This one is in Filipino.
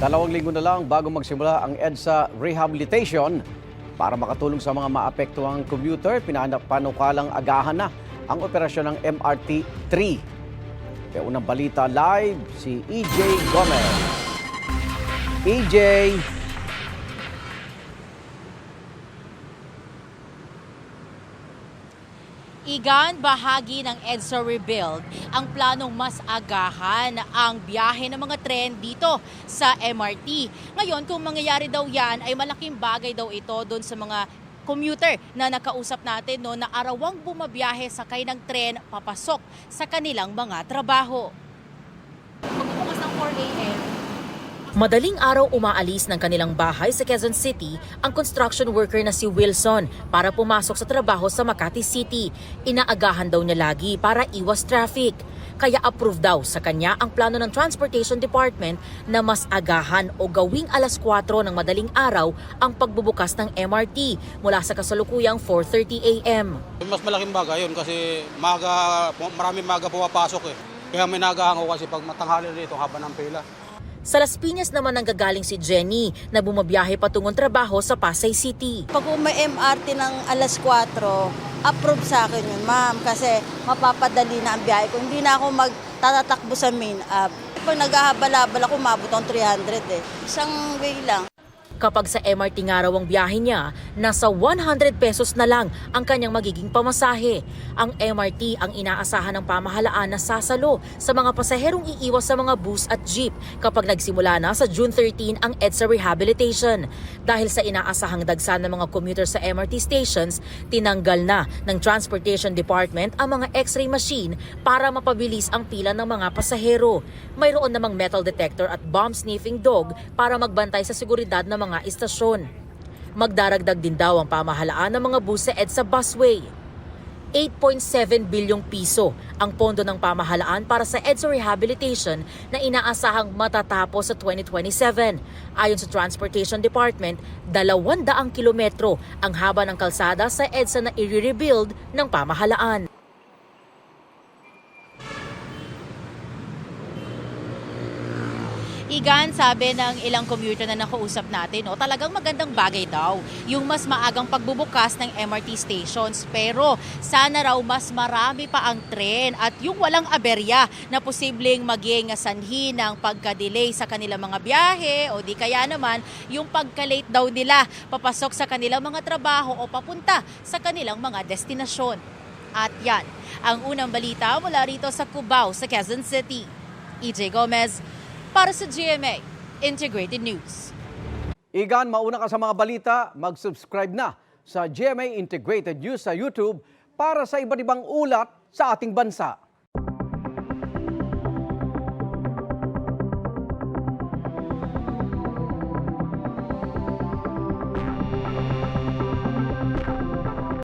2 linggo na lang bago magsimula ang EDSA rehabilitation. Para makatulong sa mga maapektuhang commuter, panukalang agahan na ang operasyon ng MRT-3. Kaya unang balita live, si EJ Gomez. EJ! Igan, bahagi ng EDSA Rebuild ang planong mas agahan ang biyahe ng mga tren dito sa MRT. Ngayon, kung mangyayari daw yan, ay malaking bagay daw ito doon sa mga commuter na nakausap natin no, na arawang bumabiyahe sakay ng tren papasok sa kanilang mga trabaho. Pagbubukas ng 4 a.m. Madaling araw umaalis ng kanilang bahay sa Quezon City ang construction worker na si Wilson para pumasok sa trabaho sa Makati City. Inaagahan daw niya lagi para iwas traffic. Kaya approve daw sa kanya ang plano ng Transportation Department na mas agahan o gawing 4:00 ng madaling araw ang pagbubukas ng MRT mula sa kasalukuyang 4:30 a.m. Mas malaking bagay yun kasi maraming maga pumapasok eh. Kaya may nagahan ko kasi pag matanghali dito haba ng pila. Sa Las Piñas naman nanggagaling si Jenny na bumabiyahe patungong trabaho sa Pasay City. Pag may MRT ng 4:00, approve sa akin yun, ma'am, kasi mapapadali na ang biyahe ko. Hindi na ako magtatatakbo sa main hub. Pag naghahabal-habal ako, mabot ang 300 eh. Isang way lang. Kapag sa MRT nga raw ang biyahe niya, nasa 100 pesos na lang ang kanyang magiging pamasahe. Ang MRT ang inaasahan ng pamahalaan na sasalo sa mga pasaherong iiwas sa mga bus at jeep kapag nagsimula na sa June 13 ang EDSA rehabilitation. Dahil sa inaasahang dagsa ng mga commuter sa MRT stations, tinanggal na ng Transportation Department ang mga X-ray machine para mapabilis ang pila ng mga pasahero. Mayroon namang metal detector at bomb sniffing dog para magbantay sa seguridad ng mga istasyon. Magdaragdag din daw ang pamahalaan ng mga bus sa EDSA busway. 8.7 bilyong piso ang pondo ng pamahalaan para sa EDSA rehabilitation na inaasahang matatapos sa 2027. Ayon sa Transportation Department, 200 kilometro ang haba ng kalsada sa EDSA na i-rebuild ng pamahalaan. Igan, sabi ng ilang commuter na nakausap natin, talagang magandang bagay daw yung mas maagang pagbubukas ng MRT stations. Pero sana raw mas marami pa ang tren at yung walang aberya na posibleng maging sanhi ng pagka-delay sa kanilang mga biyahe o di kaya naman yung pagka-late daw nila papasok sa kanilang mga trabaho o papunta sa kanilang mga destinasyon. At yan, ang unang balita mula rito sa Cubao, sa Quezon City. EJ Gomez, para sa GMA Integrated News. Igan, mauna ka sa mga balita, mag-subscribe na sa GMA Integrated News sa YouTube para sa iba't ibang ulat sa ating bansa.